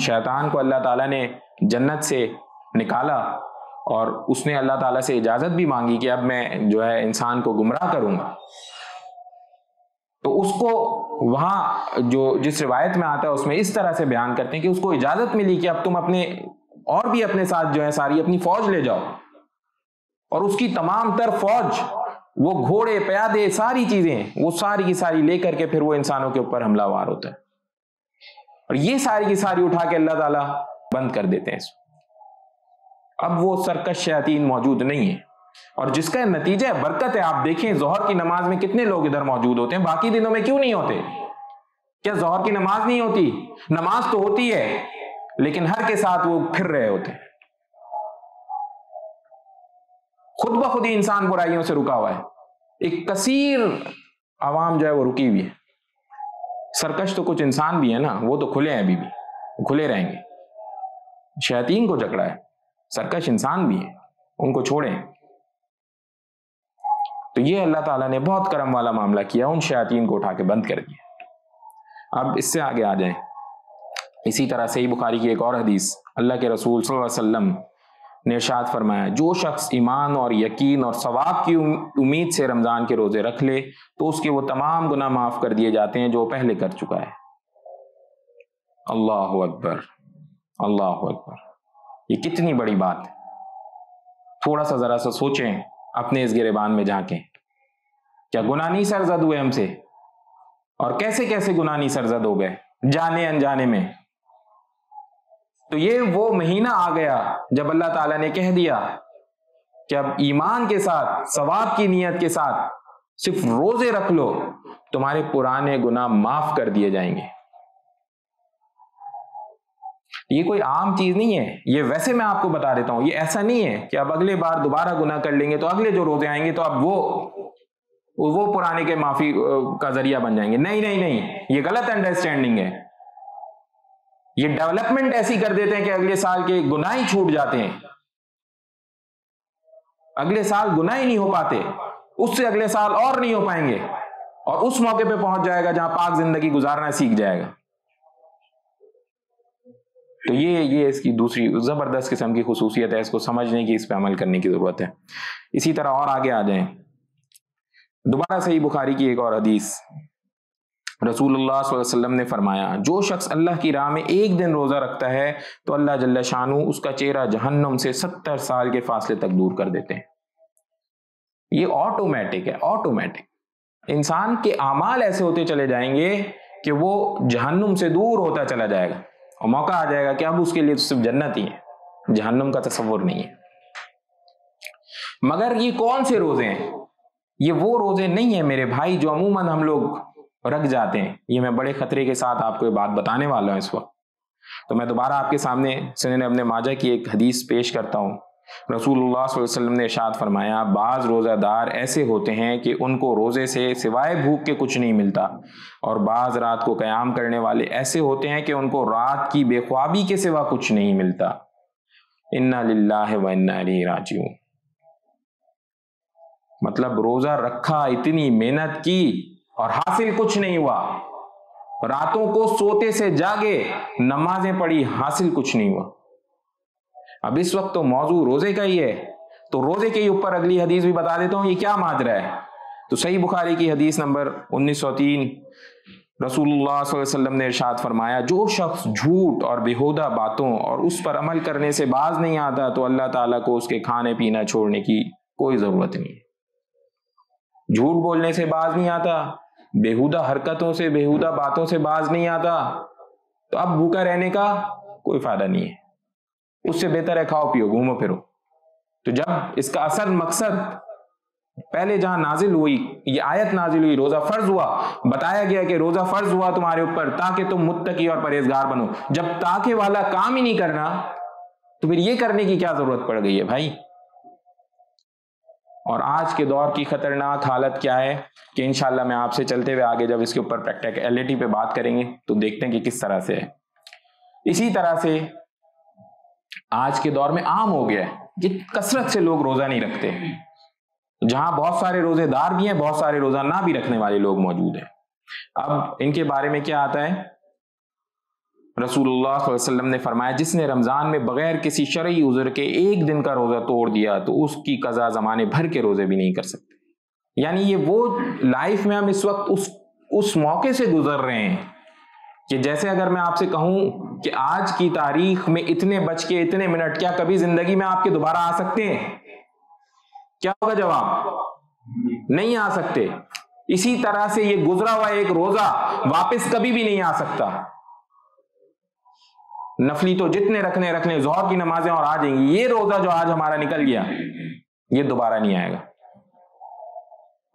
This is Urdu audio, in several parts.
شیطان کو اللہ تعالیٰ نے جنت سے نکالا اور اس نے اللہ تعالیٰ سے اجازت بھی مانگی کہ اب میں جو ہے انسان کو گمراہ کروں گا، تو اس کو وہاں جو جس روایت میں آتا ہے اس میں اس طرح سے بیان کرتے ہیں کہ اس کو اجازت ملی کہ اب تم اپنے اور بھی اپنے ساتھ جو ہے ساری اپنی فوج لے جاؤ، اور اس کی تمام تر فوج، وہ گھوڑے پیادے ساری چیزیں، وہ ساری کی ساری لے کر کے پھر وہ انسانوں کے اوپر حملہ وار ہوتا ہے، اور یہ ساری کی ساری اٹھا کے اللہ تعالیٰ بند کر دیتے ہیں اس کو۔ اب وہ سرکش شیاطین موجود نہیں ہے، اور جس کا نتیجہ برکت ہے۔ آپ دیکھیں ظہر کی نماز میں کتنے لوگ ادھر موجود ہوتے ہیں، باقی دنوں میں کیوں نہیں ہوتے؟ کیا ظہر کی نماز نہیں ہوتی؟ نماز تو ہوتی ہے، لیکن ہر کے ساتھ وہ پھر رہے ہوتے ہیں، خود بخود ہی انسان برائیوں سے رکا ہوا ہے، ایک کثیر عوام جو ہے وہ رکی ہوئی ہے۔ سرکش تو کچھ انسان بھی ہے نا، وہ تو کھلے ہیں، ابھی بھی کھلے رہیں گے، شیاطین کو جکڑا ہے، سرکش انسان بھی ہیں، ان کو چھوڑیں۔ تو یہ اللہ تعالیٰ نے بہت کرم والا معاملہ کیا، ان شیاطین کو اٹھا کے بند کر دیا۔ اب اس سے آگے آ جائیں، اسی طرح صحیح بخاری کی ایک اور حدیث، اللہ کے رسول صلی اللہ علیہ وسلم نے ارشاد فرمایا، جو شخص ایمان اور یقین اور ثواب کی امید سے رمضان کے روزے رکھ لے تو اس کے وہ تمام گناہ معاف کر دیے جاتے ہیں جو پہلے کر چکا ہے۔ اللہ اکبر، اللہ اکبر، یہ کتنی بڑی بات ہے۔ تھوڑا سا ذرا سا سوچیں، اپنے اس گریبان میں جھانکیں، کیا گناہ نہیں سرزد ہوئے ہم سے؟ اور کیسے کیسے گناہ نہیں سرزد ہو گئے جانے انجانے میں؟ تو یہ وہ مہینہ آ گیا جب اللہ تعالیٰ نے کہہ دیا کہ اب ایمان کے ساتھ، ثواب کی نیت کے ساتھ صرف روزے رکھ لو، تمہارے پرانے گناہ معاف کر دیے جائیں گے۔ یہ کوئی عام چیز نہیں ہے، یہ ویسے میں آپ کو بتا دیتا ہوں، یہ ایسا نہیں ہے کہ اب اگلے بار دوبارہ گناہ کر لیں گے تو اگلے جو روزے آئیں گے تو اب وہ پرانے کے معافی کا ذریعہ بن جائیں گے۔ نہیں نہیں نہیں، یہ غلط انڈرسٹینڈنگ ہے۔ یہ ڈیولپمنٹ ایسی کر دیتے ہیں کہ اگلے سال کے گناہ ہی چھوٹ جاتے ہیں، اگلے سال گناہ ہی نہیں ہو پاتے، اس سے اگلے سال اور نہیں ہو پائیں گے، اور اس موقع پہ پہنچ جائے گا جہاں پاک زندگی گزارنا سیکھ جائے گا۔ تو یہ اس کی دوسری زبردست قسم کی خصوصیت ہے، اس کو سمجھنے کی، اس پہ عمل کرنے کی ضرورت ہے۔ اسی طرح اور آگے آ جائیں، دوبارہ صحیح بخاری کی ایک اور حدیث، رسول اللہ صلی اللہ علیہ وسلم نے فرمایا، جو شخص اللہ کی راہ میں ایک دن روزہ رکھتا ہے تو اللہ جل شانہ اس کا چہرہ جہنم سے 70 سال کے فاصلے تک دور کر دیتے ہیں۔ یہ آٹومیٹک ہے، آٹومیٹک۔ انسان کے اعمال ایسے ہوتے چلے جائیں گے کہ وہ جہنم سے دور ہوتا چلا جائے گا، اور موقع آ جائے گا کہ اب اس کے لیے تو صرف جنت ہی ہے، جہنم کا تصور نہیں ہے۔ مگر یہ کون سے روزے ہیں؟ یہ وہ روزے نہیں ہیں میرے بھائی جو عموماً ہم لوگ رکھ جاتے ہیں۔ یہ میں بڑے خطرے کے ساتھ آپ کو یہ بات بتانے والا ہوں اس وقت۔ تو میں دوبارہ آپ کے سامنے سنن ابن ماجہ کی ایک حدیث پیش کرتا ہوں۔ رسول اللہ صلی اللہ علیہ وسلم نے ارشاد فرمایا، بعض روزہ دار ایسے ہوتے ہیں کہ ان کو روزے سے سوائے بھوک کے کچھ نہیں ملتا، اور بعض رات کو قیام کرنے والے ایسے ہوتے ہیں کہ ان کو رات کی بے خوابی کے سوا کچھ نہیں ملتا۔ انا للہ و انا الیہ راجعون۔ مطلب روزہ رکھا، اتنی محنت کی اور حاصل کچھ نہیں ہوا، راتوں کو سوتے سے جاگے، نمازیں پڑھی، حاصل کچھ نہیں ہوا۔ اب اس وقت تو موضوع روزے کا ہی ہے، تو روزے کے ہی اوپر اگلی حدیث بھی بتا دیتا ہوں یہ کیا ماجرا ہے۔ تو صحیح بخاری کی حدیث نمبر 1903، رسول اللہ صلی اللہ علیہ وسلم نے ارشاد فرمایا، جو شخص جھوٹ اور بیہودہ باتوں اور اس پر عمل کرنے سے باز نہیں آتا تو اللہ تعالیٰ کو اس کے کھانے پینا چھوڑنے کی کوئی ضرورت نہیں ہے۔ جھوٹ بولنے سے باز نہیں آتا، بیہودہ حرکتوں سے، بیہودہ باتوں سے باز نہیں آتا، تو اب بھوکا رہنے کا کوئی فائدہ نہیں ہے، اس سے بہتر ہے کھاؤ پیو، گھومو پھرو۔ تو جب اس کا اصل مقصد پہلے جہاں نازل ہوئی، یہ آیت نازل ہوئی، روزہ فرض ہوا، بتایا گیا کہ روزہ فرض ہوا تمہارے اوپر تاکہ تم متقی اور پرہیزگار بنو۔ جب تاکہ والا کام ہی نہیں کرنا تو پھر یہ کرنے کی کیا ضرورت پڑ گئی ہے بھائی؟ اور آج کے دور کی خطرناک حالت کیا ہے کہ انشاءاللہ میں آپ سے چلتے ہوئے آگے جب اس کے اوپر پریکٹیکلٹی پہ بات کریں گے تو دیکھتے ہیں کہ کس طرح سے ہے۔ اسی طرح سے آج کے دور میں عام ہو گیا ہے کہ کثرت سے لوگ روزہ نہیں رکھتے، جہاں بہت سارے روزے دار بھی ہیں، بہت سارے روزہ نہ بھی رکھنے والے لوگ موجود ہیں۔ اب ان کے بارے میں کیا آتا ہے، رسول اللہ صلی اللہ علیہ وسلم نے فرمایا جس نے رمضان میں بغیر کسی شرعی عذر کے ایک دن کا روزہ توڑ دیا تو اس کی قضا زمانے بھر کے روزے بھی نہیں کر سکتے. یعنی یہ وہ لائف میں ہم اس وقت اس موقع سے گزر رہے ہیں کہ جیسے اگر میں آپ سے کہوں کہ آج کی تاریخ میں اتنے بج کے اتنے منٹ کیا کبھی زندگی میں آپ کے دوبارہ آ سکتے ہیں؟ کیا ہوگا جواب؟ نہیں آ سکتے. اسی طرح سے یہ گزرا ہوا ایک روزہ واپس کبھی بھی نہیں آ سکتا. نفلی تو جتنے رکھنے رکھ لیں، ظہر کی نمازیں اور آ جائیں گی. یہ روزہ جو آج ہمارا نکل گیا یہ دوبارہ نہیں آئے گا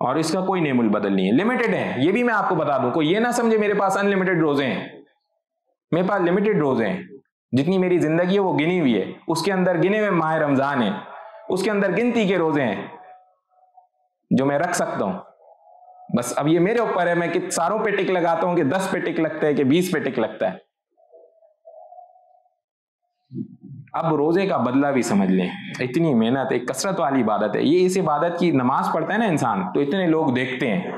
اور اس کا کوئی نعم البدل نہیں ہے. لمیٹڈ ہے، یہ بھی میں آپ کو بتا دوں. کوئی یہ نہ سمجھے میرے پاس ان لمیٹڈ روزے ہیں. میرے پاس لمیٹڈ روزے ہیں. جتنی میری زندگی ہے وہ گنی ہوئی ہے. اس کے اندر گنے ہوئے ماہ رمضان ہے، اس کے اندر گنتی کے روزے ہیں جو میں رکھ سکتا ہوں. بس اب یہ میرے اوپر ہے میں کہ ساروں پہ ٹک لگاتا ہوں کہ 10 پہ ٹک لگتا ہے کہ 20 پہ ٹک لگتا ہے. اب روزے کا بدلہ بھی سمجھ لیں. اتنی محنت، ایک کثرت والی عبادت ہے یہ. اس عبادت کی نماز پڑھتا ہے نا انسان تو اتنے لوگ دیکھتے ہیں.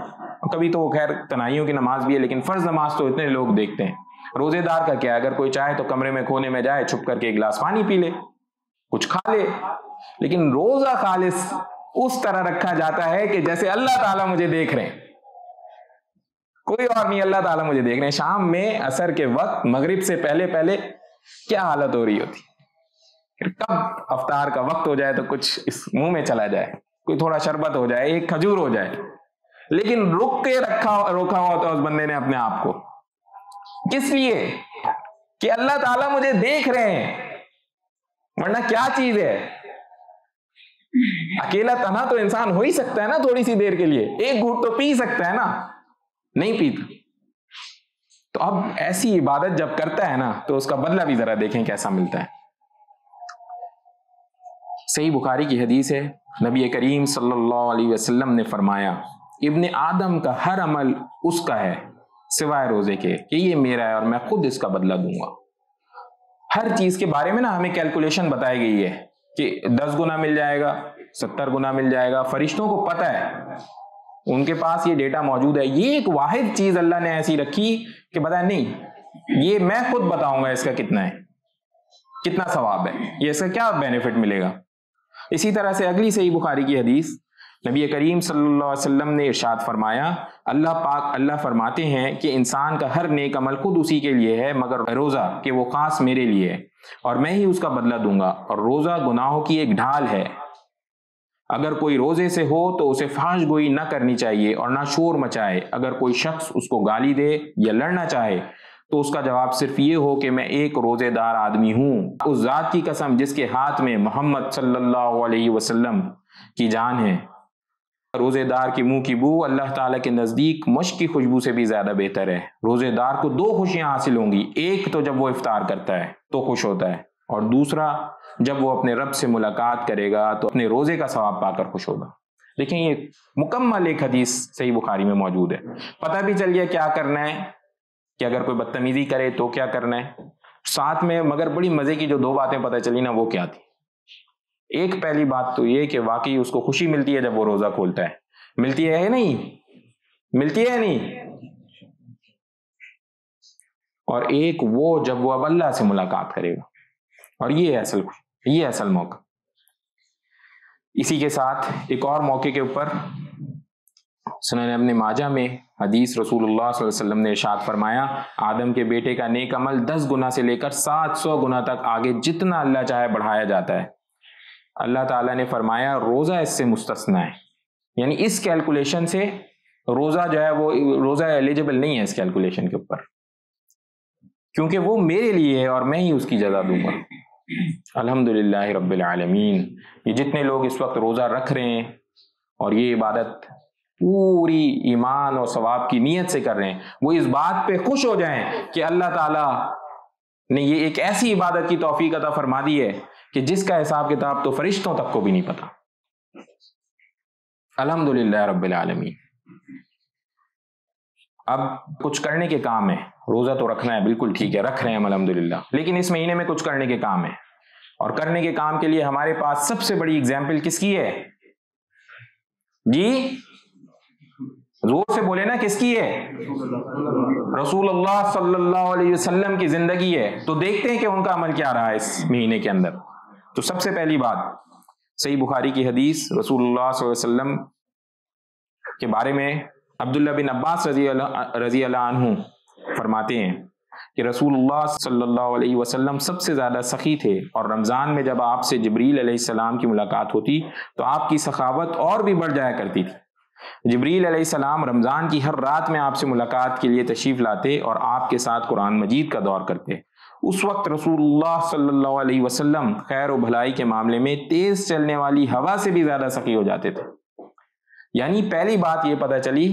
کبھی تو وہ خیر تنہائیوں کی نماز بھی ہے لیکن فرض نماز تو اتنے لوگ دیکھتے ہیں. روزے دار کا کیا ہے؟ اگر کوئی چاہے تو کمرے میں کونے میں جائے، چھپ کر کے ایک گلاس پانی پی لے، کچھ کھا لے. لیکن روزہ خالص اس طرح رکھا جاتا ہے کہ جیسے اللہ تعالیٰ مجھے دیکھ رہے ہیں، کوئی اور نہیں، اللہ تعالیٰ مجھے دیکھ رہے ہیں. شام میں عصر کے وقت مغرب سے پہلے پہلے کیا حالت ہو رہی ہوتی، پھر کب افطار کا وقت ہو جائے تو کچھ اس منہ میں چلا جائے، کوئی تھوڑا شربت ہو جائے، ایک کھجور ہو جائے. لیکن رک کے روکا ہوا ہوتا اس بندے نے اپنے آپ کو. کس لیے؟ کہ اللہ تعالیٰ مجھے دیکھ رہے ہیں. ورنہ کیا چیز ہے؟ اکیلا تنہا تو انسان ہو ہی سکتا ہے نا تھوڑی سی دیر کے لیے، ایک گھونٹ تو پی سکتا ہے نا، نہیں پیتا. تو اب ایسی عبادت جب کرتا ہے نا تو اس کا بدلہ بھی ذرا دیکھیں کیسا ملتا ہے. صحیح بخاری کی حدیث ہے، نبی کریم صلی اللہ علیہ وسلم نے فرمایا ابن آدم کا ہر عمل اس کا ہے سوائے روزے کے کہ یہ میرا ہے اور میں خود اس کا بدلہ دوں گا. ہر چیز کے بارے میں نا ہمیں کیلکولیشن بتائی گئی ہے کہ 10 گنا مل جائے گا، 70 گنا مل جائے گا. فرشتوں کو پتہ ہے، ان کے پاس یہ ڈیٹا موجود ہے. یہ ایک واحد چیز اللہ نے ایسی رکھی کہ بتا نہیں یہ میں خود بتاؤں گا اس کا کتنا ہے، کتنا ثواب ہے، یہ اس کا کیا بینیفٹ ملے گا. اسی طرح سے اگلی صحیح بخاری کی حدیث، نبی کریم صلی اللہ علیہ وسلم نے ارشاد فرمایا اللہ فرماتے ہیں کہ انسان کا ہر نیک عمل خود اسی کے لیے ہے مگر روزہ کہ وہ خاص میرے لیے ہے اور میں ہی اس کا بدلہ دوں گا. اور روزہ گناہوں کی ایک ڈھال ہے. اگر کوئی روزے سے ہو تو اسے فحش گوئی نہ کرنی چاہیے اور نہ شور مچائے. اگر کوئی شخص اس کو گالی دے یا لڑنا چاہے تو اس کا جواب صرف یہ ہو کہ میں ایک روزے دار آدمی ہوں. اس ذات کی قسم جس کے ہاتھ میں محمد صلی اللہ علیہ وسلم کی جان ہے، روزے دار کی منہ کی بو اللہ تعالیٰ کے نزدیک مشک کی خوشبو سے بھی زیادہ بہتر ہے. روزے دار کو 2 خوشیاں حاصل ہوں گی. ایک تو جب وہ افطار کرتا ہے تو خوش ہوتا ہے، اور دوسرا جب وہ اپنے رب سے ملاقات کرے گا تو اپنے روزے کا ثواب پا کر خوش ہوگا. دیکھیں یہ مکمل ایک حدیث صحیح بخاری میں موجود ہے. پتہ بھی چل گیا کیا کرنا ہے کہ اگر کوئی بدتمیزی کرے تو کیا کرنا ہے. ساتھ میں مگر بڑی مزے کی جو 2 باتیں پتہ چلی نا وہ کیا تھی. ایک پہلی بات تو یہ کہ واقعی اس کو خوشی ملتی ہے جب وہ روزہ کھولتا ہے. ملتی ہے نہیں؟ ملتی ہے نہیں؟ اور ایک وہ جب وہ اب اللہ سے ملاقات کرے گا، اور یہ اصل موقع. اسی کے ساتھ ایک اور موقع کے اوپر سنن ابن ماجہ میں حدیث رسول اللہ صلی اللہ علیہ وسلم نے ارشاد فرمایا آدم کے بیٹے کا نیک عمل 10 گنا سے لے کر 700 گنا تک آگے جتنا اللہ چاہے بڑھایا جاتا ہے. اللہ تعالیٰ نے فرمایا روزہ اس سے مستثنا ہے. یعنی اس کیلکولیشن سے روزہ جو ہے وہ روزہ ایلیجبل نہیں ہے اس کیلکولیشن کے اوپر، کیونکہ وہ میرے لیے ہے اور میں ہی اس کی جزا دوں گا. الحمدللہ رب العالمین. یہ جتنے لوگ اس وقت روزہ رکھ رہے ہیں اور یہ عبادت پوری ایمان اور ثواب کی نیت سے کر رہے ہیں، وہ اس بات پہ خوش ہو جائیں کہ اللہ تعالیٰ نے یہ ایک ایسی عبادت کی توفیق عطا فرما دی ہے کہ جس کا حساب کتاب تو فرشتوں تک کو بھی نہیں پتا. الحمدللہ رب العالمین. اب کچھ کرنے کے کام ہے. روزہ تو رکھنا ہے، بالکل ٹھیک ہے، رکھ رہے ہیں الحمدللہ، لیکن اس مہینے میں کچھ کرنے کے کام ہے. اور کرنے کے کام کے لیے ہمارے پاس سب سے بڑی اگزامپل کس کی ہے جی؟ زور سے بولے نا، کس کی ہے؟ رسول اللہ صلی اللہ علیہ وسلم کی زندگی ہے. تو دیکھتے ہیں کہ ان کا عمل کیا رہا ہے اس مہینے کے اندر. تو سب سے پہلی بات، صحیح بخاری کی حدیث، رسول اللہ صلی اللہ علیہ وسلم کے بارے میں عبداللہ بن عباس رضی اللہ عنہ فرماتے ہیں کہ رسول اللہ صلی اللہ علیہ وسلم سب سے زیادہ سخی تھے، اور رمضان میں جب آپ سے جبریل علیہ السلام کی ملاقات ہوتی تو آپ کی سخاوت اور بھی بڑھ جایا کرتی تھی. جبریل علیہ السلام رمضان کی ہر رات میں آپ سے ملاقات کے لیے تشریف لاتے اور آپ کے ساتھ قرآن مجید کا دور کرتے. اس وقت رسول اللہ صلی اللہ علیہ وسلم خیر و بھلائی کے معاملے میں تیز چلنے والی ہوا سے بھی زیادہ سخی ہو جاتے تھے. یعنی پہلی بات یہ پتہ چلی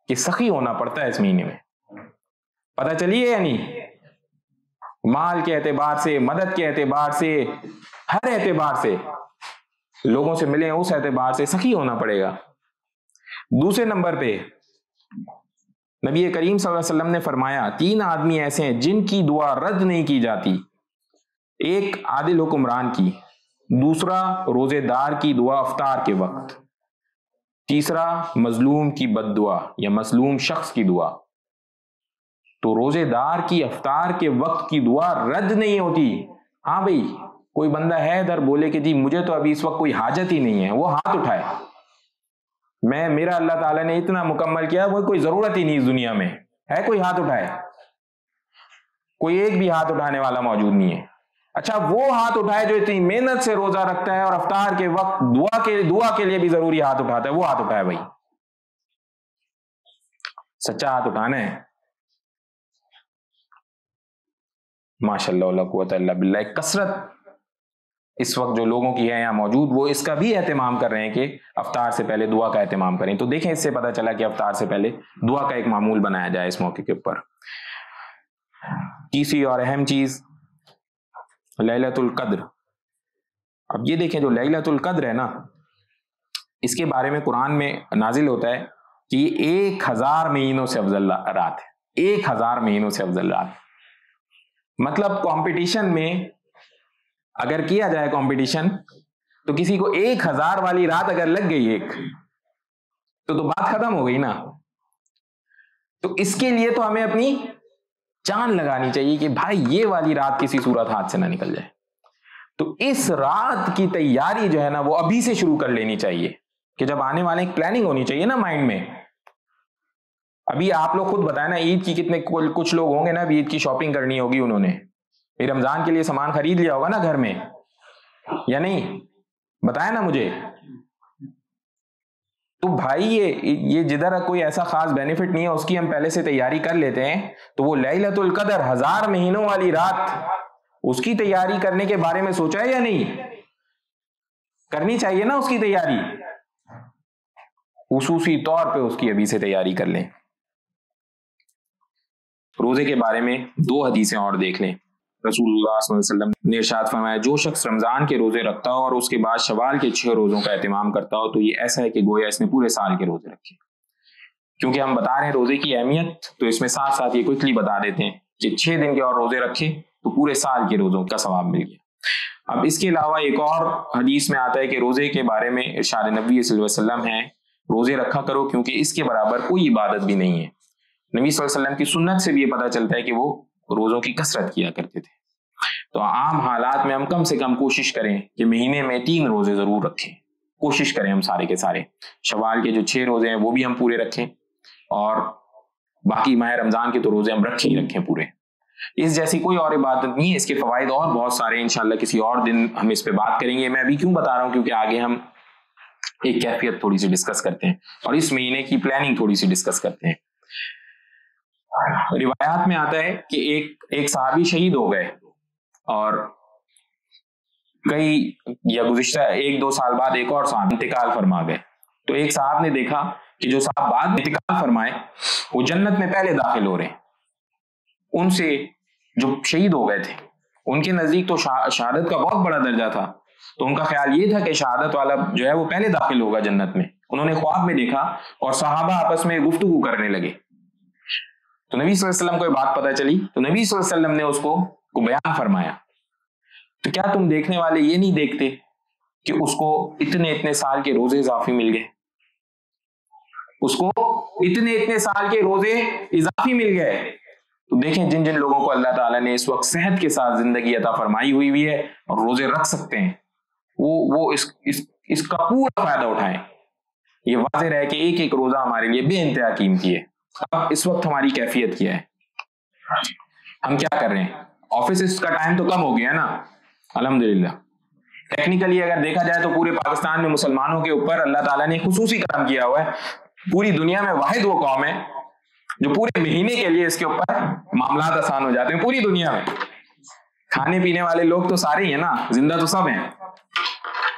کہ سخی ہونا پڑتا ہے اس مہینے میں. پتہ چلی ہے؟ یعنی مال کے اعتبار سے، مدد کے اعتبار سے، ہر اعتبار سے لوگوں سے ملیں، اس اعتبار سے سخی ہونا پڑے گا. دوسرے نمبر پہ نبی کریم صلی اللہ علیہ وسلم نے فرمایا 3 آدمی ایسے ہیں جن کی دعا رد نہیں کی جاتی. ایک عادل حکمران کی، دوسرا روزے دار کی دعا افطار کے وقت، تیسرا مظلوم کی بد دعا یا مظلوم شخص کی دعا. تو روزے دار کی افطار کے وقت کی دعا رد نہیں ہوتی. ہاں بھئی، کوئی بندہ ہے ادھر بولے کہ جی مجھے تو ابھی اس وقت کوئی حاجت ہی نہیں ہے، وہ ہاتھ اٹھائے. میرا اللہ تعالیٰ نے اتنا مکمل کیا، وہ کوئی ضرورت ہی نہیں اس دنیا میں ہے. کوئی ہاتھ اٹھائے؟ کوئی ایک بھی ہاتھ اٹھانے والا موجود نہیں ہے. اچھا، وہ ہاتھ اٹھائے جو اتنی محنت سے روزہ رکھتا ہے اور افطار کے وقت دعا کے لیے بھی ضروری ہاتھ اٹھاتا ہے، وہ ہاتھ اٹھائے. بھائی سچا ہاتھ اٹھانا ہے. ماشاء اللہ لا قوت الا باللہ. کثرت اس وقت جو لوگوں کی ہے یہاں موجود، وہ اس کا بھی اہتمام کر رہے ہیں کہ افطار سے پہلے دعا کا اہتمام کریں. تو دیکھیں، اس سے پتہ چلا کہ افطار سے پہلے دعا کا ایک معمول بنایا جائے اس موقع کے اوپر. تیسری اور اہم چیز لیلۃ القدر. اب یہ دیکھیں، جو لیلۃ القدر ہے نا، اس کے بارے میں قرآن میں نازل ہوتا ہے کہ یہ 1000 مہینوں سے افضل رات ہے. 1000 مہینوں سے افضل رات. مطلب کمپٹیشن میں اگر کیا جائے کمپٹیشن، تو کسی کو 1000 والی رات اگر لگ گئی ایک، تو بات ختم ہو گئی نا. تو اس کے لیے تو ہمیں اپنی جان لگانی چاہیے کہ بھائی یہ والی رات کسی صورت ہاتھ سے نہ نکل جائے. تو اس رات کی تیاری جو ہے نا، وہ ابھی سے شروع کر لینی چاہیے کہ جب آنے والے پلاننگ ہونی چاہیے نا مائنڈ میں. ابھی آپ لوگ خود بتائیں نا، عید کی کتنے کچھ لوگ ہوں گے نا، ابھی عید کی شاپنگ کرنی ہوگی انہوں نے، رمضان کے لیے سامان خرید لیا ہوگا نا گھر میں، یا نہیں؟ بتائیں نا مجھے. تو بھائی یہ جدھر کوئی ایسا خاص بینیفٹ نہیں ہے، اس کی ہم پہلے سے تیاری کر لیتے ہیں. تو وہ لیلۃ القدر 1000 مہینوں والی رات، اس کی تیاری کرنے کے بارے میں سوچا ہے یا نہیں؟ کرنی چاہیے نا اس کی تیاری. خصوصی طور پہ اس کی ابھی سے تیاری کر لیں. روزے کے بارے میں 2 حدیثیں اور دیکھ لیں. رسول اللہ صلی اللہ علیہ وسلم نے ارشاد فرمایا، جو شخص رمضان کے روزے رکھتا ہو اور اس کے بعد شوال کے 6 روزوں کا اہتمام کرتا ہو، تو یہ ایسا ہے کہ گویا اس نے پورے سال کے روزے رکھے. کیونکہ ہم بتا رہے ہیں روزے کی اہمیت، تو اس میں ساتھ ساتھ یہ کوئکلی بتا دیتے ہیں کہ 6 دن کے اور روزے رکھے تو پورے سال کے روزوں کا ثواب مل گیا. اب اس کے علاوہ ایک اور حدیث میں آتا ہے کہ روزے کے بارے میں ارشاد نبی صلی اللہ علیہ وسلم ہے، روزے رکھا کرو کیونکہ اس کے برابر کوئی عبادت بھی نہیں ہے. نبی صلی اللہ علیہ وسلم کی سنت سے بھی یہ پتہ چلتا ہے کہ وہ روزوں کی کثرت کیا کرتے تھے. تو عام حالات میں ہم کم سے کم کوشش کریں کہ مہینے میں 3 روزے ضرور رکھیں. کوشش کریں ہم سارے کے سارے. شوال کے جو 6 روزے ہیں وہ بھی ہم پورے رکھیں، اور باقی ماہ رمضان کے تو روزے ہم رکھیں ہی رکھیں پورے. اس جیسی کوئی اور عبادت نہیں ہے. اس کے فوائد اور بہت سارے، انشاءاللہ کسی اور دن ہم اس پہ بات کریں گے. میں ابھی کیوں بتا رہا ہوں، کیونکہ آگے ہم ایک کیفیت تھوڑی سی ڈسکس کرتے ہیں اور اس مہینے کی پلاننگ تھوڑی سی ڈسکس کرتے ہیں. روایات میں آتا ہے کہ ایک صحابی شہید ہو گئے، اور گزشتہ 1-2 سال بعد ایک اور صاحب انتقال فرما گئے. تو ایک صاحب نے دیکھا کہ جو صاحب بعد میں انتقال فرمائے وہ جنت میں پہلے داخل ہو رہے ہیں. ان سے جو شہید ہو گئے تھے ان کے نزدیک تو شہادت کا بہت بڑا درجہ تھا. تو ان کا خیال یہ تھا کہ شہادت والا جو ہے وہ پہلے داخل ہوگا جنت میں. انہوں نے خواب میں دیکھا اور صحابہ آپس میں گفتگو کرنے لگے. تو نبی صلی اللہ علیہ وسلم کو یہ بات پتہ چلی، تو نبی صلی اللہ علیہ وسلم نے اس کو بیان فرمایا. تو کیا تم دیکھنے والے یہ نہیں دیکھتے کہ اس کو اتنے سال کے روزے اضافی مل گئے؟ اس کو اتنے سال کے روزے اضافی مل گئے. تو دیکھیں جن لوگوں کو اللہ تعالیٰ نے اس وقت صحت کے ساتھ زندگی عطا فرمائی ہوئی ہے اور روزے رکھ سکتے ہیں, وہ اس کا پورا فائدہ اٹھائیں. یہ واضح رہے کہ ایک ایک روزہ ہمارے لیے بے انتہا قیمتی ہے. اب اس وقت ہماری کیفیت کیا ہے, ہم کیا کر رہے ہیں؟ آفس کا ٹائم تو کم ہو گیا نا الحمدللہ. ٹیکنیکلی اگر دیکھا جائے تو پورے پاکستان میں مسلمانوں کے اوپر اللہ تعالیٰ نے خصوصی کام کیا ہوا ہے. پوری دنیا میں واحد وہ قوم ہے جو پورے مہینے کے لیے اس کے اوپر معاملات آسان ہو جاتے ہیں. پوری دنیا میں کھانے پینے والے لوگ تو سارے ہی ہیں نا, زندہ تو سب ہیں.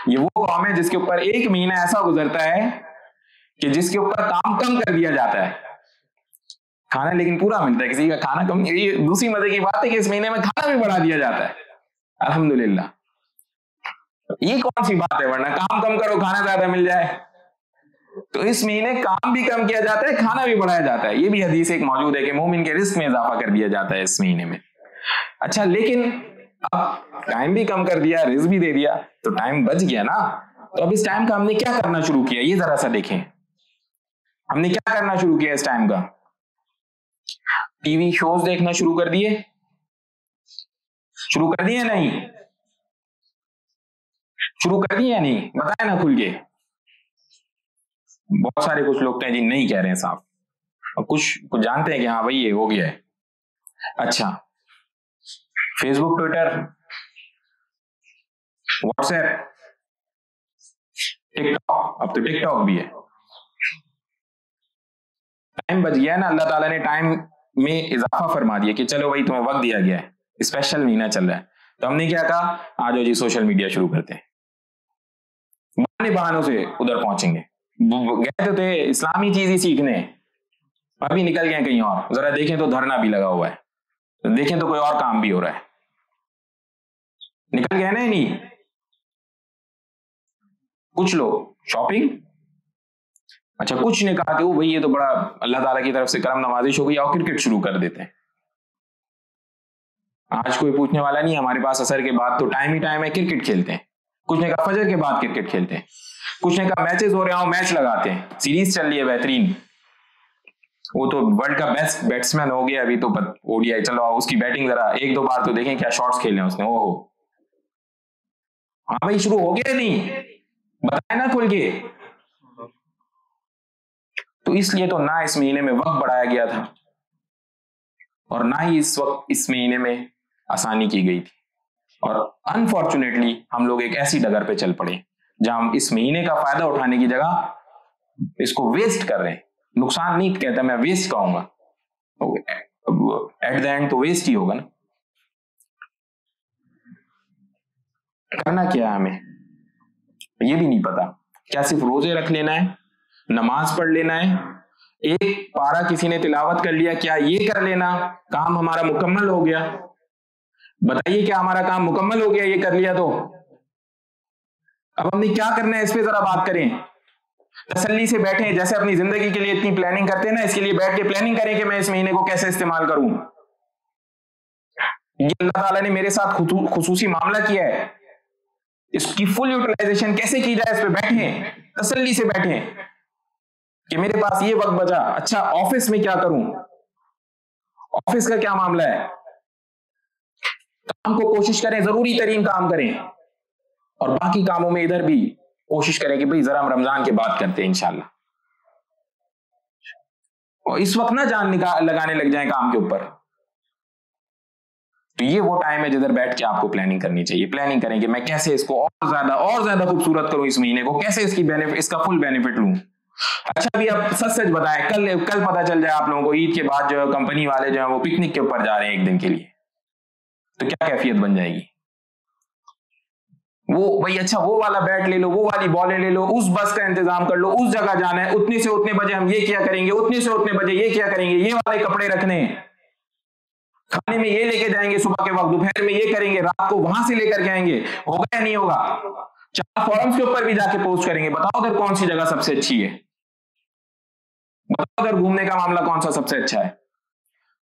یہ وہ قوم ہے جس کے اوپر ایک مہینہ ایسا گزرتا ہے کہ جس کے اوپر کام کم کر دیا جاتا ہے, کھانا لیکن پورا ملتا ہے. کسی کا کھانا کم, یہ دوسری مزے کی بات ہے کہ اس مہینے میں کھانا بھی بڑھا دیا جاتا ہے الحمدللہ. یہ کون سی بات ہے, ورنہ کام کم کرو کھانا زیادہ مل جائے. تو اس مہینے کام بھی کم کیا جاتا ہے, کھانا بھی بڑھایا جاتا ہے. یہ بھی حدیث ایک موجود ہے کہ مومن کے رزق میں اضافہ کر دیا جاتا ہے اس مہینے میں. اچھا لیکن اب ٹائم بھی کم کر دیا, رزق بھی دے دیا, تو ٹائم بچ گیا نا. تو اب اس ٹائم کا ہم نے کیا کرنا شروع کیا, یہ ذرا سا دیکھیں. ہم نے کیا کرنا شروع کیا اس ٹائم کا؟ ٹی وی شوز دیکھنا شروع کر دیے نہیں؟ شروع کر دیے نہیں؟ بتائیں نا کھل کے. بہت سارے کچھ لوگ ہیں جی نہیں کہہ رہے ہیں صاحب, اور کچھ جانتے ہیں کہ ہاں بھائی یہ ہو گیا ہے. اچھا فیس بک, ٹویٹر, واٹس ایپ, ٹک ٹاک, اب تو ٹک ٹاک بھی ہے. ٹائم بچ گیا ہے نا, اللہ تعالیٰ نے ٹائم میں اضافہ فرما دیا کہ چلو بھائی تمہیں وقت دیا گیا ہے, اسپیشل مہینہ چل رہا ہے. تو ہم نے کیا کہا, آ جاؤ جی سوشل میڈیا شروع کرتے ہیں. بہانوں سے ادھر پہنچیں گے. گئے تو تھے اسلامی چیز ہی سیکھنے, ابھی نکل گئے کہیں اور. ذرا دیکھیں تو دھرنا بھی لگا ہوا ہے, دیکھیں تو کوئی اور کام بھی ہو رہا ہے. نکل گئے نا نہیں کچھ لوگ شاپنگ. اچھا کچھ نے کہا کہ وہ بھائی یہ تو بڑا اللہ تعالیٰ کی طرف سے کرم نوازش ہو گئی, اور کرکٹ شروع کر دیتے ہیں. آج کوئی پوچھنے والا نہیں, ہمارے پاس عصر کے بعد تو ٹائم ہی ٹائم ہے, کرکٹ کھیلتے ہیں. کچھ نے کہا فجر کے بعد کرکٹ کھیلتے ہیں. کچھ نے کہا میچز ہو رہے ہوں میچ لگاتے ہیں, سیریز چل رہی ہے بہترین, وہ تو ورلڈ کا بیسٹ بیٹسمین ہو گیا ابھی تو او ڈی آئی, چلو اس کی بیٹنگ ذرا ایک دو بار تو دیکھیں کیا شاٹس کھیلے ہیں اس نے. او ہو ہاں بھائی شروع ہو گیا نہیں, بتائیں نا کھل کے. تو اس لیے تو نہ اس مہینے میں وقت بڑھایا گیا تھا, اور نہ ہی اس وقت اس مہینے میں آسانی کی گئی تھی. اور انفارچونیٹلی ہم لوگ ایک ایسی ڈگر پہ چل پڑے جہاں ہم اس مہینے کا فائدہ اٹھانے کی جگہ اس کو ویسٹ کر رہے ہیں. نقصان نہیں کہتا میں, ویسٹ کہوں گا. ایٹ دا اینڈ تو ویسٹ ہی ہوگا نا. کرنا کیا ہے ہمیں یہ بھی نہیں پتا. کیا صرف روزے رکھ لینا ہے, نماز پڑھ لینا ہے, ایک پارا کسی نے تلاوت کر لیا, کیا یہ کر لینا کام ہمارا مکمل ہو گیا؟ بتائیے کیا ہمارا کام مکمل ہو گیا یہ کر لیا تو؟ اب ہم نے کیا کرنا ہے اس پہ ذرا بات کریں. تسلی سے بیٹھیں, جیسے اپنی زندگی کے لیے اتنی پلاننگ کرتے ہیں نا, اس کے لیے بیٹھ کے پلاننگ کریں کہ میں اس مہینے کو کیسے استعمال کروں. یہ اللہ تعالیٰ نے میرے ساتھ خصوصی معاملہ کیا ہے, اس کی فل یوٹیلائزیشن کیسے کی جائے, اس پہ بیٹھیں, تسلی سے بیٹھیں کہ میرے پاس یہ وقت بچا. اچھا آفس میں کیا کروں, آفس کا کیا معاملہ ہے. کام کو کوشش کریں, ضروری ترین کام کریں, اور باقی کاموں میں ادھر بھی کوشش کریں کہ بھئی ذرا ہم رمضان کے بعد کرتے ہیں انشاءاللہ. اور اس وقت نہ جان لگانے لگ جائیں کام کے اوپر. تو یہ وہ ٹائم ہے جدھر بیٹھ کے آپ کو پلاننگ کرنی چاہیے. پلاننگ کریں کہ میں کیسے اس کو اور زیادہ خوبصورت کروں, اس مہینے کو کیسے اس کا فل بینیفٹ لوں. اچھا ابھی آپ سچ بتائیں, کل پتا چل جائے آپ لوگوں کو عید کے بعد جو کمپنی والے جو ہیں وہ پکنک کے اوپر جا رہے ہیں ایک دن کے لیے, تو کیا کیفیت بن جائے گی. وہ بھائی اچھا وہ والا بیٹ لے لو, وہ والی بالیں لے لو, اس بس کا انتظام کر لو, اس جگہ جانا ہے, اتنے سے اتنے بجے ہم یہ کیا کریں گے, اتنے سے اتنے بجے یہ کیا کریں گے, یہ والے کپڑے رکھنے, کھانے میں یہ لے کے جائیں گے, صبح کے وقت دوپہر میں یہ کریں گے, رات کو وہاں سے لے کر کے آئیں گے. ہوگا یا نہیں ہوگا؟ 4 فورمز کے اوپر بھی جا کے پوسٹ کریں گے, بتاؤ ادھر کون سی جگہ سب سے اچھی ہے, بتاؤ ادھر گھومنے کا معاملہ کون سا سب سے اچھا ہے.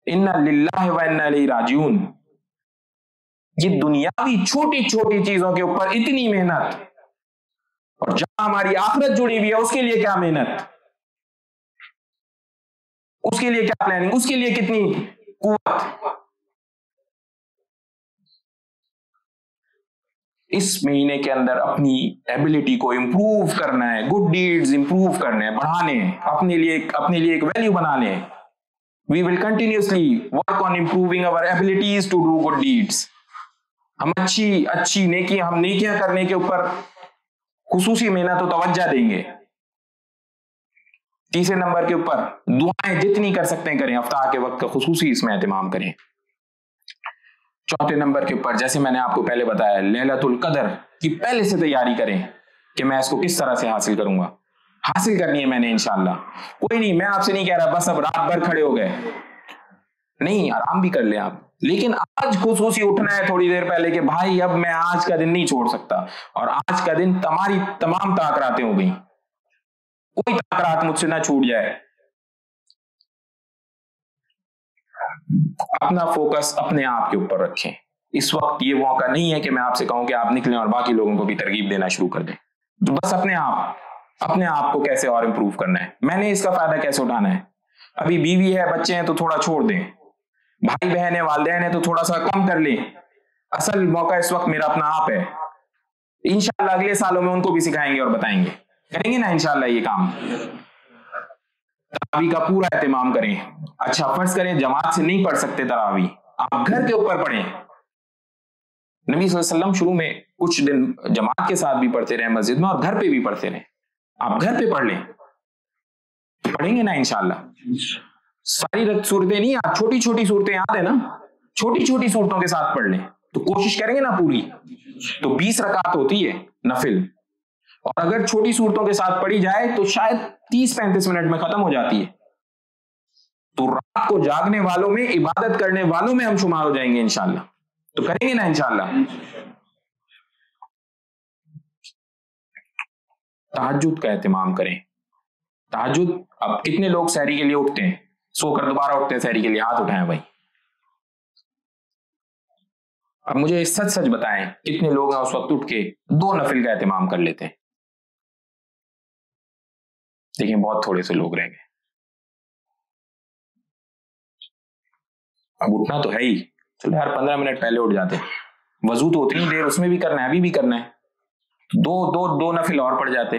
انا للہ و انا الیہ راجعون. یہ دنیاوی چھوٹی چھوٹی چیزوں کے اوپر اتنی محنت, اور جہاں ہماری آخرت جڑی ہوئی ہے اس کے لیے کیا محنت. اس کے لیے کیا پلاننگ, اس کے لیے کتنی قوت. اس مہینے کے اندر اپنی ایبلٹی کو امپروو کرنا ہے, گڈ ڈیڈز امپروو کرنے ہیں, بڑھانے ہیں, اپنے لیے ایک ویلیو بنانے ہیں. We will continuously work on improving our abilities to do good deeds. ہم اچھی نیکیاں کرنے کے اوپر خصوصی محنت و توجہ دیں گے. تیسرے نمبر کے اوپر دعائیں جتنی کر سکتے ہیں کریں, افطار کے وقت کا خصوصی اس میں اہتمام کریں. چوتھے نمبر کے اوپر جیسے میں نے آپ کو پہلے بتایا, لیلۃ القدر کی پہلے سے تیاری کریں کہ میں اس کو کس طرح سے حاصل کروں گا. حاصل کرنی ہے میں نے انشاءاللہ. کوئی نہیں, میں آپ سے نہیں کہہ رہا بس اب رات بھر کھڑے ہو گئے, نہیں, آرام بھی کر لیں آپ, لیکن آج خصوصی اٹھنا ہے تھوڑی دیر پہلے کہ بھائی اب میں آج کا دن نہیں چھوڑ سکتا, اور آج کا دن تمہاری تمام تاکراتیں ہو گئی, کوئی تاکرات مجھ سے نہ چھوٹ جائے. اپنا فوکس اپنے آپ کے اوپر رکھیں. اس وقت یہ موقع نہیں ہے کہ میں آپ سے کہوں کہ آپ نکلیں اور باقی لوگوں کو بھی ترغیب دینا شروع کر دیں. بس اپنے آپ کو کیسے اور امپروو کرنا ہے, میں نے اس کا فائدہ کیسے اٹھانا ہے. ابھی بیوی ہے, بچے ہیں تو تھوڑا چھوڑ دیں, بھائی بہن ہے, والدین ہیں تو تھوڑا سا کم کر لیں. اصل موقع اس وقت میرا اپنا آپ ہے. انشاءاللہ اگلے سالوں میں ان کو بھی سکھائیں گے اور بتائیں گے, کریں گے نا انشاءاللہ یہ کام. تراویح کا پورا اہتمام کریں. اچھا فرض کریں جماعت سے نہیں پڑھ سکتے تراویح, آپ گھر کے اوپر پڑھیں. نبی صلی اللہ علیہ وسلم شروع میں کچھ دن جماعت کے ساتھ بھی پڑھتے رہے مسجد میں, اور گھر پہ بھی پڑھتے رہے. آپ گھر پہ پڑھ لیں, پڑھیں گے نا انشاءاللہ. ساری صورتیں نہیں, آپ چھوٹی چھوٹی صورتیں یاد ہے نا, چھوٹی چھوٹی صورتوں کے ساتھ پڑھ لیں تو کوشش کریں گے نا پوری, تو 20 رکعت ہوتی ہے نفل, اور اگر چھوٹی صورتوں کے ساتھ پڑھی جائے تو شاید 30-35 منٹ میں ختم ہو جاتی ہے. تو رات کو جاگنے والوں میں, عبادت کرنے والوں میں ہم شمار ہو جائیں گے انشاءاللہ. تو کریں گے نا انشاءاللہ. تہجد کا اہتمام کریں. تہجد, اب کتنے لوگ سحری کے لیے اٹھتے ہیں, سو کر دوبارہ اٹھتے ہیں سحری کے لیے, ہاتھ اٹھائیں بھائی. اب مجھے سچ بتائیں کتنے لوگ ہیں اس وقت اٹھ کے 2 نفل کا اہتمام کر لیتے ہیں. دیکھیں بہت تھوڑے سے لوگ رہ گئے. اب اٹھنا تو ہے ہی, چلو ہر 15 منٹ پہلے اٹھ جاتے. وضو تو اتنی دیر اس میں بھی کرنا ہے, ابھی بھی کرنا ہے, دو نفل اور پڑ جاتے.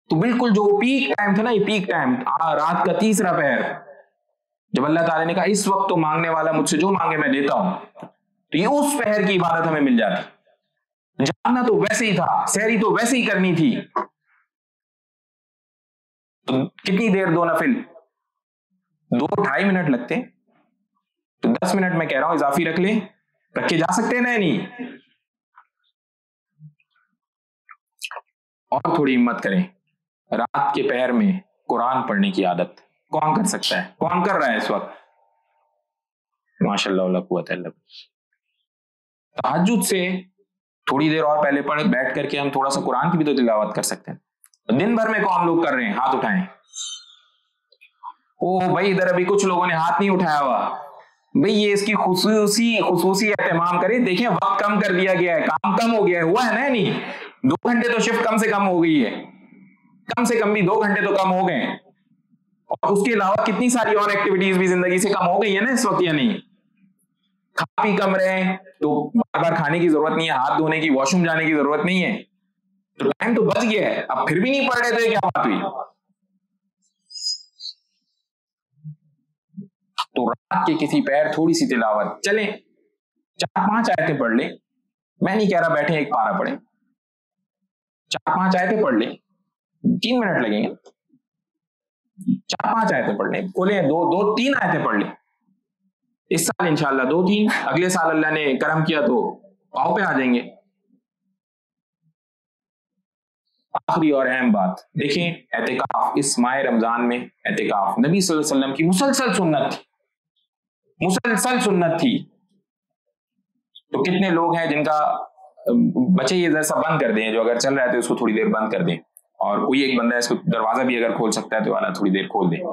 تو بالکل جو پیک ٹائم تھا نا, یہ پیک ٹائم رات کا تیسرا پہر, جب اللہ تعالیٰ نے کہا اس وقت تو مانگنے والا مجھ سے جو مانگے میں دیتا ہوں, تو یہ اس پہر کی عبادت ہمیں مل جاتی. جانا تو ویسے ہی تھا, سحری تو ویسے ہی کرنی تھی, تو کتنی دیر 2 نفل, 2-2.5 منٹ لگتے, تو 10 منٹ میں کہہ رہا ہوں اضافی رکھ لیں, رکھے جا سکتے ہیں نہیں. اور تھوڑی ہمت کریں. رات کے پہر میں قرآن پڑھنے کی عادت کون کر سکتا ہے, کون کر رہا ہے اس وقت؟ ماشاءاللہ لا قوت الا باللہ. تہجد سے تھوڑی دیر اور پہلے پڑھ بیٹھ کر کے ہم تھوڑا سا قرآن کی بھی تو تلاوت کر سکتے ہیں. دن بھر میں کون لوگ کر رہے ہیں, ہاتھ اٹھائیں. او بھائی ادھر ابھی کچھ لوگوں نے ہاتھ نہیں اٹھایا ہوا, بھئی یہ اس کی خصوصی اہتمام کریں. دیکھیں وقت کم کر دیا گیا ہے, کام کم ہو گیا ہے, ہوا ہے نا نہیں, 2 گھنٹے تو شفٹ کم سے کم ہو گئی ہے, کم سے کم بھی 2 گھنٹے تو کم ہو گئے ہیں, اور اس کے علاوہ کتنی ساری اور ایکٹیویٹیز بھی زندگی سے کم ہو گئی ہیں نا اس وقت, یا نہیں. کھا پی کم رہے تو بار بار کھانے کی ضرورت نہیں ہے, ہاتھ دھونے کی, واش روم جانے کی ضرورت نہیں ہے, تو ٹائم تو بچ گیا ہے. اب پھر بھی نہیں پڑھ رہے تھے, کیا بات ہوئی؟ تو رات کے کسی پیر تھوڑی سی تلاوت, چلیں 4-5 آیتیں پڑھ لیں. میں نہیں کہہ رہا بیٹھے ایک پارہ پڑھیں, 4-5 آیتیں پڑھ لیں, 3 منٹ لگیں گے. 4-5 آیتیں پڑھ لیں, کھولیں 2-3 آیتیں پڑھ لیں. اس سال انشاءاللہ 2-3, اگلے سال اللہ نے کرم کیا تو پاؤں پہ آ جائیں گے. آخری اور اہم بات دیکھیں, اعتکاف اس ماہ رمضان میں, اعتکاف نبی صلی اللہ علیہ وسلم کی مسلسل سنت تھی. تو کتنے لوگ ہیں جن کا بچے یہ ذرا بند کر دیں, جو اگر چل رہا ہے تو اس کو تھوڑی دیر بند کر دیں, اور کوئی ایک بندہ ہے اس کو دروازہ بھی اگر کھول سکتا ہے تو والا تھوڑی دیر کھول دیں.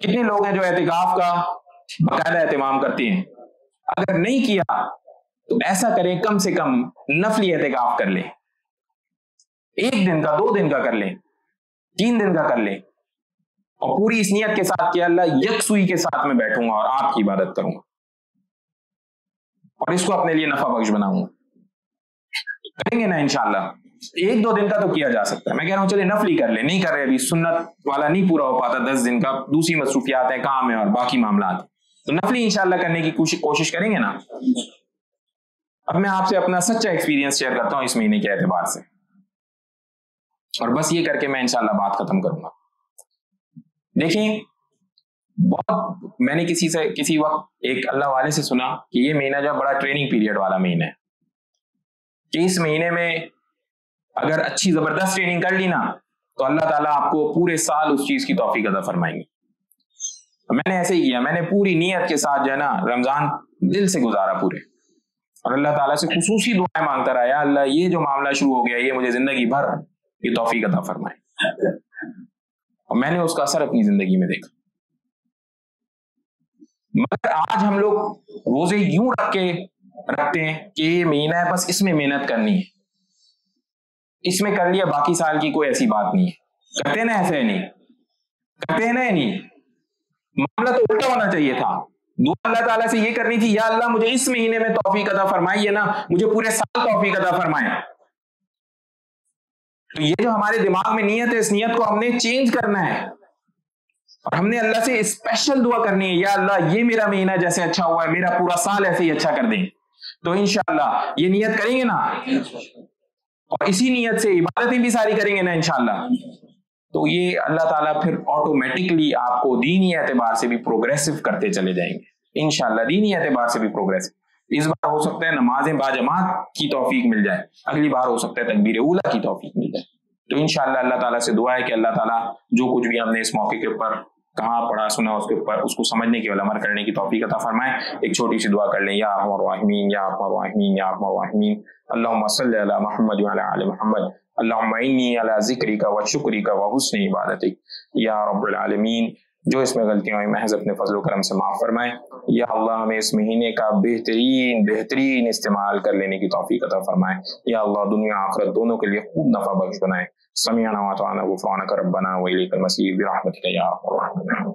کتنے لوگ ہیں جو اعتکاف کا باقاعدہ اہتمام کرتے ہیں؟ اگر نہیں کیا تو ایسا کریں کم سے کم نفلی اعتکاف کر لیں. 1 دن کا, 2 دن کا کر لیں, 3 دن کا کر لیں, اور پوری اس نیت کے ساتھ کہ اللہ یکسوئی کے ساتھ میں بیٹھوں گا اور آپ کی عبادت کروں گا اور اس کو اپنے لیے نفع بخش بناؤں گا. کریں گے نا انشاءاللہ. 1-2 دن کا تو کیا جا سکتا ہے. میں کہہ رہا ہوں چلے نفل ہی کر لیں, نہیں کر رہے ابھی, سنت والا نہیں پورا ہو پاتا 10 دن کا, دوسری مصروفیات ہیں, کام ہے اور باقی معاملات, تو نفل ہی انشاءاللہ کرنے کی کوشش کریں گے نا. اب میں آپ سے اپنا سچا ایکسپیرینس شیئر کرتا ہوں اس مہینے کے اعتبار سے, اور بس یہ کر کے میں انشاءاللہ بات ختم کروں گا. دیکھیں, بہت میں نے کسی وقت ایک اللہ والے سے سنا کہ یہ مہینہ جو بڑا ٹریننگ پیریڈ والا مہینہ ہے, کہ اس مہینے میں اگر اچھی زبردست ٹریننگ کر لی نا تو اللہ تعالیٰ آپ کو پورے سال اس چیز کی توفیق عطا فرمائیں گے. میں نے ایسے ہی کیا, میں نے پوری نیت کے ساتھ جو ہے نا رمضان دل سے گزارا پورے, اور اللہ تعالیٰ سے خصوصی دعائیں مانگتا رہا, یا اللہ یہ جو معاملہ شروع ہو گیا یہ مجھے زندگی بھر یہ توفیق عطا فرمائے. اور میں نے اس کا اثر اپنی زندگی میں دیکھا. مگر آج ہم لوگ روزے یوں رکھتے ہیں کہ یہ مہینہ ہے, بس اس میں محنت کرنی ہے, اس میں کر لیا, باقی سال کی کوئی ایسی بات نہیں ہے. کرتے نا ایسے نہیں کرتے ہیں نا, نہیں, معاملہ تو الٹا ہونا چاہیے تھا. دعا اللہ تعالیٰ سے یہ کرنی تھی, یا اللہ مجھے اس مہینے میں توفیق عطا فرمائیے نا, مجھے پورے سال توفیق عطا فرمائے. تو یہ جو ہمارے دماغ میں نیت ہے, اس نیت کو ہم نے چینج کرنا ہے, اور ہم نے اللہ سے اسپیشل دعا کرنی ہے, یا اللہ یہ میرا مہینہ جیسے اچھا ہوا ہے میرا پورا سال ایسے ہی اچھا کر دیں. تو انشاءاللہ یہ نیت کریں گے نا, اور اسی نیت سے عبادتیں بھی ساری کریں گے نا انشاءاللہ, تو یہ اللہ تعالیٰ پھر آٹومیٹکلی آپ کو دینی اعتبار سے بھی پروگریسو کرتے چلے جائیں گے انشاءاللہ. دینی اعتبار سے بھی پروگریسو. اس بار ہو سکتا ہے نمازیں باجماعت کی توفیق مل جائے, اگلی بار ہو سکتا ہے تکبیر اولیٰ کی توفیق مل جائے. تو انشاءاللہ اللہ تعالیٰ سے دعا ہے کہ اللہ تعالیٰ جو کچھ بھی ہم نے اس موقع کے اوپر کہاں پڑھا سنا اس کے اوپر اس کو سمجھنے کی عمل کرنے کی توفیق عطا فرمائے. ایک چھوٹی سی دعا کر لیں, یا ارحم الراحمین یا ارحم الراحمین یا ارحم الراحمین, اللہم صلی علی محمد وعلی آل محمد, اللہم انی علی ذکرک و شکرک و حسن عبادتک یا رب العالمین. جو اس میں غلطیاں ہوئی محض اپنے فضل و کرم سے معاف فرمائے. یا اللہ ہمیں اس مہینے کا بہترین استعمال کر لینے کی توفیق عطا فرمائے. یا اللہ دنیا آخرت دونوں کے لیے خوب نفع بخش بنائے. سمعنا واطعنا غفرانک ربنا و الیک المصیر برحمتک یا ارحم الراحمین.